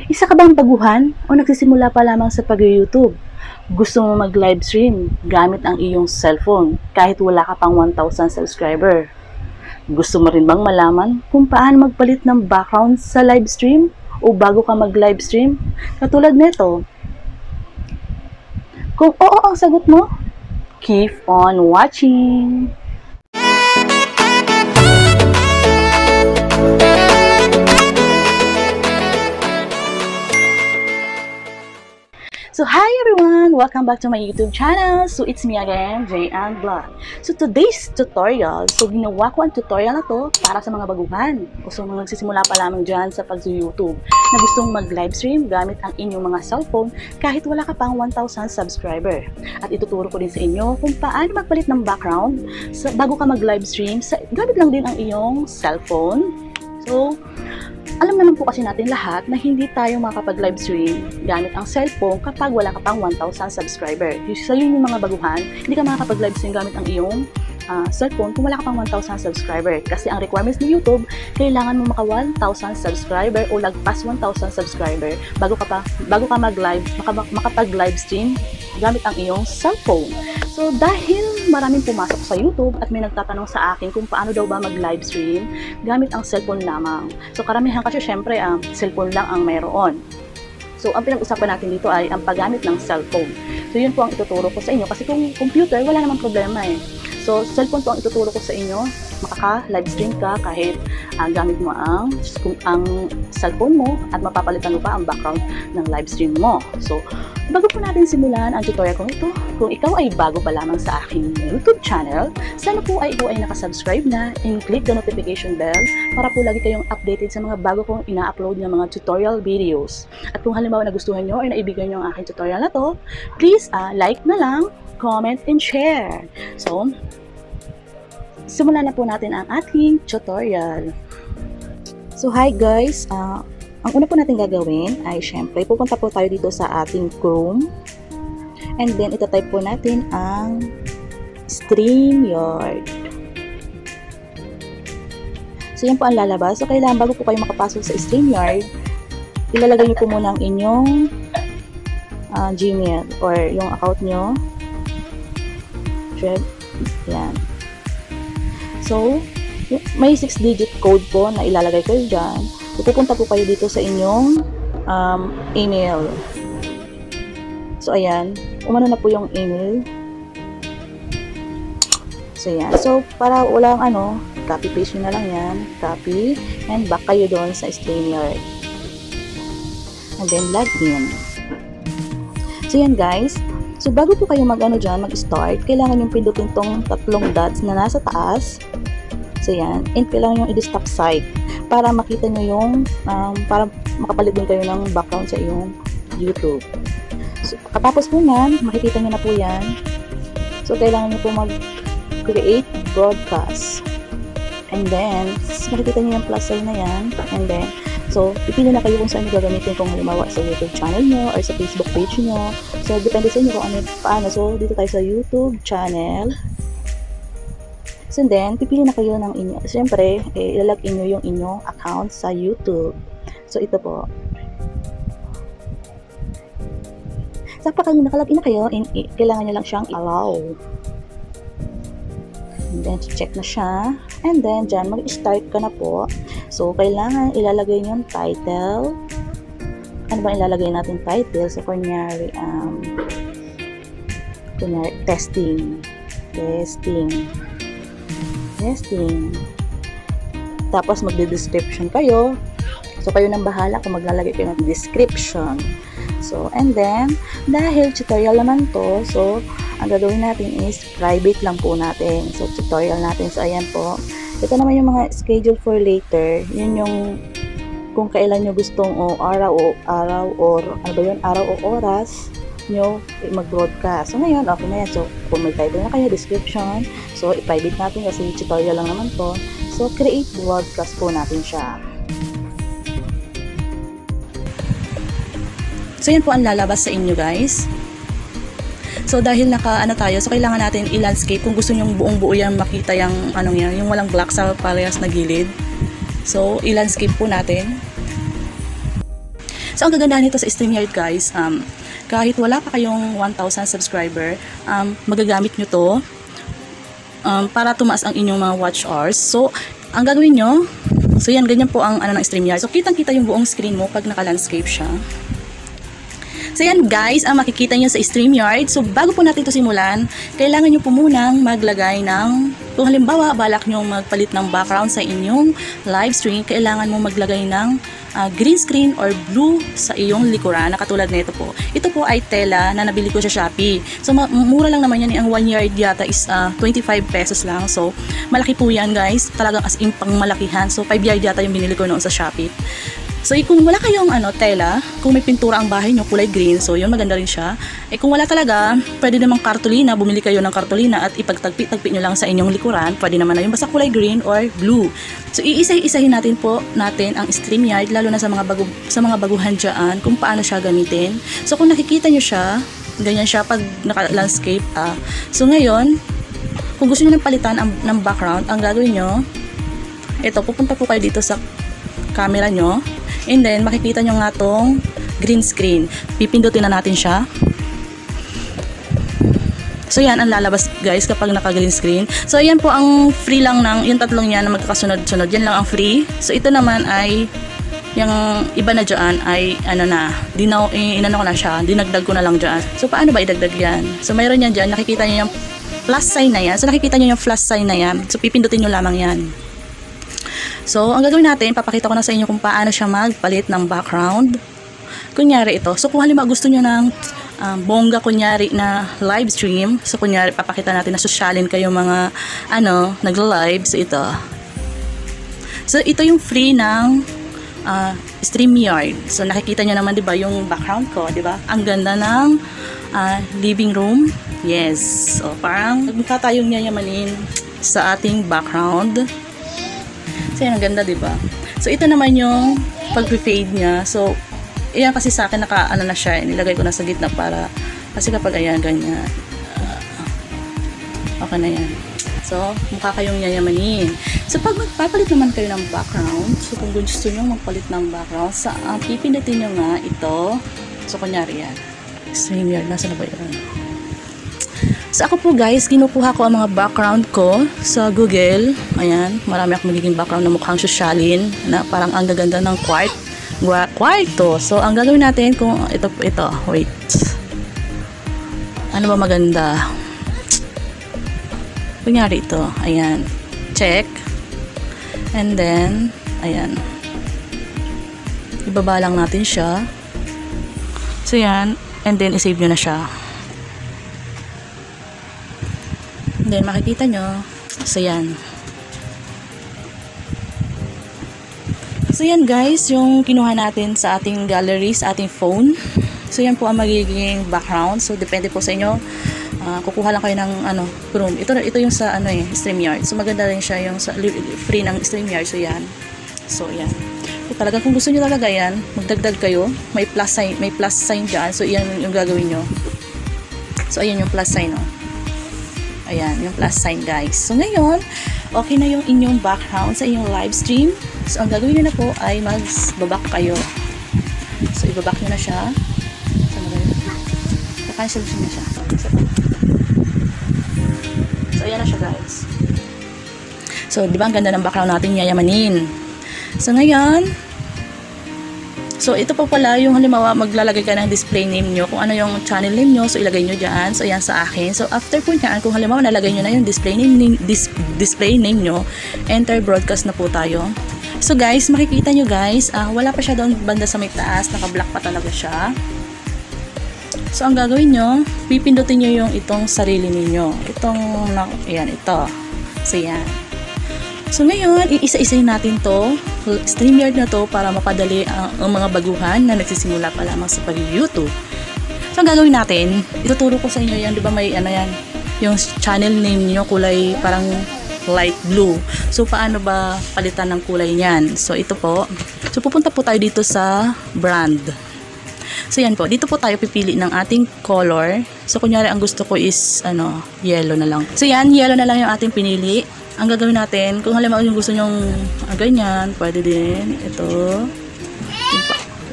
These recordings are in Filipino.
Isa ka bang baguhan o nagsisimula pa lamang sa pag-YouTube? Gusto mo mag-live stream gamit ang iyong cellphone kahit wala ka pang 1,000 subscriber? Gusto mo rin bang malaman kung paano magpalit ng background sa live stream o bago ka mag-live stream? Katulad nito. Kung oo ang sagot mo, keep on watching! So hi everyone! Welcome back to my YouTube channel. So it's me again, Jayanne Vlog. So today's tutorial, ginawa ko ang tutorial na to para sa mga baguhan o sa mga nagsisimula pa lamang dyan sa pag-YouTube na gustong mag-livestream gamit ang inyong mga cellphone kahit wala ka pang 1,000 subscriber. At ituturo ko din sa inyo kung paano magpalit ng background bago ka mag-livestream gamit lang din ang iyong cellphone. So, alam naman po kasi natin lahat na hindi tayo makakapag-livestream gamit ang cellphone kapag wala ka pang 1,000 subscriber. So yun yung mga baguhan, hindi ka makakapag-livestream gamit ang iyong cellphone kung wala ka pang 1,000 subscriber. Kasi ang requirements ng YouTube, kailangan mo maka 1,000 subscriber o lagpas 1,000 subscriber bago ka makapag-livestream gamit ang iyong cellphone. So dahil maraming pumasok sa YouTube at may nagtatanong sa akin kung paano daw ba mag-livestream gamit ang cellphone lamang. So karamihan kasi syempre cellphone lang ang mayroon. So ang pinag-usapan natin dito ay ang paggamit ng cellphone. So yun po ang ituturo ko sa inyo kasi kung computer wala namang problema eh. So cellphone po ang ituturo ko sa inyo, makaka-livestream ka kahit gamit mo ang cellphone mo at mapapalitan mo pa ang background ng livestream mo. So bago po natin simulan ang tutorial kong ito, kung ikaw ay bago pa lamang sa aking YouTube channel, sana po ay ikaw ay nakasubscribe na and click the notification bell para po lagi kayong updated sa mga bago kong ina-upload na mga tutorial videos. At kung halimbawa nagustuhan nyo or naibigan nyo ang aking tutorial na to, please like na lang, comment, and share. So, simulan na po natin ang ating tutorial. So, hi guys! Ang una po natin gagawin ay syempre, pupunta po tayo dito sa ating Chrome. And then, itatype po natin ang StreamYard. So, yan po ang lalabas. So, kailangan bago po kayo makapasok sa StreamYard, ilalagay niyo po muna ang inyong Gmail or yung account nyo. Yan. So, may 6-digit code po na ilalagay kayo dyan. Pupunta po kayo dito sa inyong email. So, ayan. Umano na po yung email. So, ayan. So, para walang copy-paste nyo na lang yan. Copy. And back kayo doon sa StreamYard. And then, log in. So, yan guys. So, bago po kayo mag-start, kailangan yung pindutin tong tatlong dots na nasa taas. So, yan. And kailangan yung i-stop site para makita nyo yung, para makapalit din kayo ng background sa iyong YouTube. So, katapos po yan, makikita nyo na po yan. So, kailangan nyo po mag-create broadcast. And then, makikita nyo yung plus sign na yan. And then, so, ipili na kayo kung saan nyo gagamitin kung halimbawa sa YouTube channel nyo or sa Facebook page nyo. So, depende sa inyo kung paano. So, dito tayo sa YouTube channel. So, then, pipili na kayo ng inyo. Siyempre, ilalagin nyo yung inyong account sa YouTube. So, ito po. So, pag nakalagin na kayo, kailangan nyo lang siyang allow. And then, check na siya. And then, dyan, mag-start ka na po. So, kailangan ilalagay nyo yung title. Ano ba ilalagay natin title? So, kunyari, testing. Tapos, magde-description kayo. So, kayo nang bahala kung maglalagay kayo ng description. So, and then, dahil tutorial naman to, so, ang gagawin natin is private lang po natin. So, tutorial natin. So, ayan po. Ito naman yung mga schedule for later. Yun yung kung kailan nyo gustong araw or oras nyo mag-broadcast. So, ngayon, okay na yan. So, kung may title na kayo, description. So, i-private natin kasi tutorial lang naman po. So, create broadcast po natin siya. So, yan po ang lalabas sa inyo, guys. So, dahil tayo, so kailangan natin i-landscape kung gusto nyong buong-buo yan makita yung yung walang black sa parehas na gilid. So, i-landscape po natin. So, ang gagandahan nito sa StreamYard guys, kahit wala pa kayong 1,000 subscriber, magagamit nyo to para tumaas ang inyong mga watch hours. So, ang gagawin nyo, so yan, ganyan po ang ng StreamYard. So, kitang-kita yung buong screen mo pag naka-landscape siya. So yan guys, ang makikita nyo sa StreamYard. So bago po natin ito simulan, kailangan nyo po munang maglagay ng, kung halimbawa balak nyo magpalit ng background sa inyong live stream, kailangan mo maglagay ng green screen or blue sa iyong likuran, na katulad nito po. Ito po ay tela na nabili ko sa Shopee. So mura lang naman yan, ang 1 yard yata is 25 pesos lang. So malaki po yan guys, talagang as in pang malakihan. So 5 yard yata yung binili ko noon sa Shopee. So, kung wala kayong tela, kung may pintura ang bahay nyo, kulay green, so yun, maganda rin siya. Kung wala talaga, pwede namang kartolina, bumili kayo ng kartolina at ipagtagpi-tagpi nyo lang sa inyong likuran. Pwede naman na yung basta kulay green or blue. So, iisa-isahin natin ang StreamYard, lalo na sa mga baguhan dyan, kung paano siya gamitin. So, kung nakikita nyo siya, ganyan siya pag naka-landscape. So, ngayon, kung gusto nyo nang palitan ng background, ang gagawin nyo, ito, pupunta po kayo dito sa camera nyo. And then, makikita nyo nga tong green screen. Pipindutin na natin siya. So, yan ang lalabas guys kapag naka-green screen. So, yan po ang free lang ng, yung tatlong yan na magkakasunod-sunod. Yan lang ang free. So, ito naman ay, yung iba na dyan ay, inano ko na siya. Dinagdag ko na lang dyan. So, paano ba idagdag yan? So, mayroon yan dyan. Nakikita nyo yung plus sign na yan. So, nakikita nyo yung plus sign na yan. So, pipindutin nyo lamang yan. So, ang gagawin natin, papakita ko na sa inyo kung paano siya magpalit ng background. Kunyari ito. So, kung halimbawa gusto nyo ng bongga kunyari na live stream. So, kunyari, papakita natin na sosyalin kayo mga, nagla-live. So, ito. So, ito yung free ng StreamYard. So, nakikita nyo naman, diba, yung background ko, diba? Ang ganda ng living room. Yes. So, parang mukha tayong yayamanin sa ating background. So, yan, ang ganda, diba? So, ito naman yung pag-fade niya. So, yan kasi sa akin, na siya, nilagay ko na sa gitna para, kasi kapag, ayan, ganyan, okay na yan. So, mukha kayong yayamanin. So, pag magpapalit naman kayo ng background, so, kung gusto nyo magpalit ng background, pipindutin nyo nga ito. So, kunyari yan. StreamYard, nasa na ba yan? So, ako po guys, kinukuha ko ang mga background ko sa Google. Ayan, marami akong magiging background na mukhang sosyalin, na parang ang gaganda ng kwarto. So, ang gagawin natin kung ito, wait. Ano ba maganda? Kunyari ito, ayan. Check. And then, ayan. Ibaba lang natin siya. So, yan. And then, isave nyo na siya. Then, makikita nyo. So, yan. So, yan guys, yung kinuha natin sa ating gallery, sa ating phone. So, yan po ang magiging background. So, depende po sa inyo. Kukuha lang kayo ng, Chrome. Ito yung sa, StreamYard. So, maganda rin siya yung free ng StreamYard. So, yan. So, yan. So, talagang kung gusto nyo talaga yan, magdagdag kayo. May plus sign dyan. So, yan yung gagawin nyo. So, ayan yung plus sign, Ayan, yung plus sign guys. So ngayon, okay na yung inyong background sa inyong live stream. So ang gagawin nyo na po ay mag-back kayo. So ibaback nyo na siya. So cancel na siya. So ayan na siya guys. So di ba ang ganda ng background natin, yayamanin. So ngayon, so, ito po pala yung halimbawa maglalagay ka ng display name nyo. Kung ano yung channel name nyo, so ilagay nyo dyan. So, ayan sa akin. So, after po nyan, kung halimbawa nalagay nyo na yung display name nyo, enter broadcast na po tayo. So, guys, makikita nyo guys, wala pa siya doon banda sa may taas. Naka-black pa talaga siya. So, ang gagawin nyo, pipindutin nyo yung itong sarili ninyo. Ayan, ito. So, yan. So, ngayon, iisa-isayin natin to. StreamYard na to para mapadali ang mga baguhan na nagsisimula pa lamang sa pag-YouTube. So, ang gagawin natin, ituturo ko sa inyo yan, di ba may yan, yung channel name niyo kulay parang light blue. So, paano ba palitan ng kulay niyan? So, ito po. So, pupunta po tayo dito sa brand. So, yan po. Dito po tayo pipili ng ating color. So, kunyari, ang gusto ko is, yellow na lang. So, yan, yellow na lang yung ating pinili. Ang gagawin natin, kung halimbawa yung gusto nyong ganyan, pwede din ito.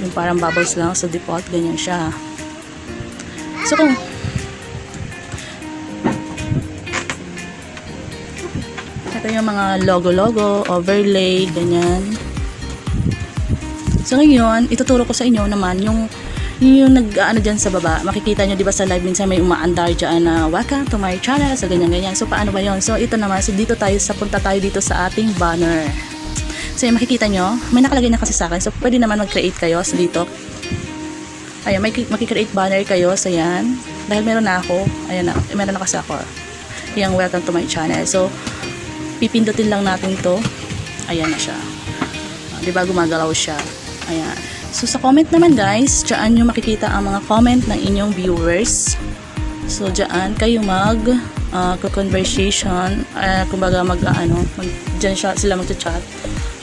Yung parang bubbles lang sa default, ganyan siya. So kung ito yung mga logo-logo, overlay, ganyan. So ngayon, ituturo ko sa inyo naman yung nag-ano dyan sa baba. Makikita nyo, di ba sa live minsan may umaandar dyan na welcome to my channel, so ganyan-ganyan. So paano ba yun? So ito naman, so dito tayo, punta tayo dito sa ating banner. So yung makikita nyo, may nakalagay na kasi sa akin. So pwede naman mag-create kayo so dito. Ayan, makikreate banner kayo. So yan. Dahil meron na ako. Ayan na, meron na kasi ako. Yung welcome to my channel. So pipindutin lang natin to. Ayan na siya. Di ba gumagalaw siya? Ayan. So sa comment naman guys, dyan nyo makikita ang mga comment ng inyong viewers. So dyan kayo conversation, kumbaga dyan sila mag-chat.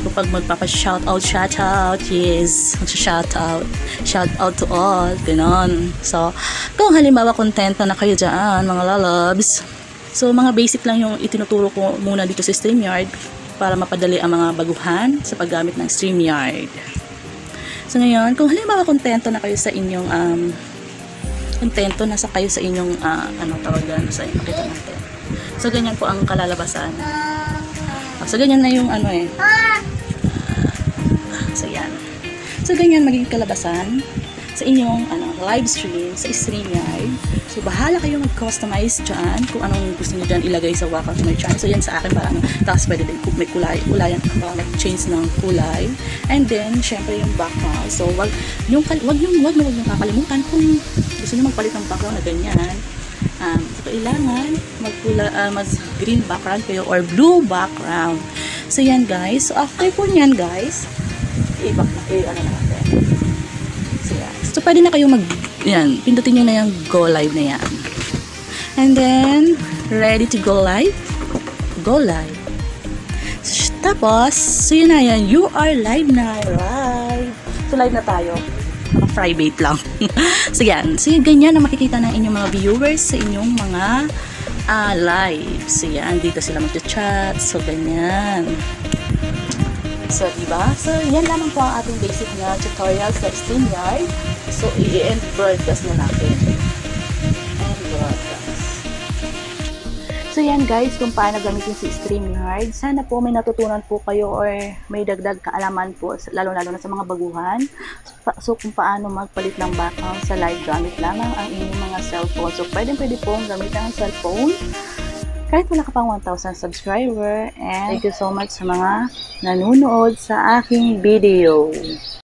Kapag magpapa-shoutout, yes, mag-shoutout, shoutout to all, ganon. So kung halimbawa kontento na kayo dyan, mga lalabs, so mga basic lang yung itinuturo ko muna dito sa StreamYard para mapadali ang mga baguhan sa paggamit ng StreamYard. So ngayon, kung halimbawa kontento na kayo sa inyong ano tawagan sa inyo, makita natin. So ganyan po ang kalalabasan. So ganyan na yung so yan. So ganyan magiging kalabasan sa inyong live stream sa StreamYard. So bahala kayo mag-customize dyan kung anong gusto niyo dyan ilagay sa welcome to my channel. So yan sa akin para tapos pwede din may kulayan mag-change ng kulay. And then syempre yung background. So wag nyo kakalimutan kung gusto niyo magpalit ng background na ganyan. So kailangan mag green background kayo or blue background. So yan guys. So after po nyan guys, ano natin. So yan. So pwede na kayo yan, pindutin nyo na yung go live na yan. And then, ready to go live? Go live. So, tapos, so yun na yan, you are live na, right? So live na tayo. Private lang. So yan, so yun, ganyan na makikita ng inyong mga viewers sa inyong mga live. So yan, dito sila mag-chat. So ganyan. So, diba? So, yan lamang po ang ating basic na tutorial sa StreamYard. So, i-end broadcast na natin. End broadcast. So, yan guys, kung paano gamitin si StreamYard. Sana po may natutunan po kayo or may dagdag kaalaman po, lalo-lalo na sa mga baguhan. So, kung paano magpalit ng background sa live gamit lamang ang inyong mga cellphone. So, pwede pong gamitin ang cellphone kahit wala ka pang 1,000 subscriber. And thank you so much sa mga nanonood sa aking video.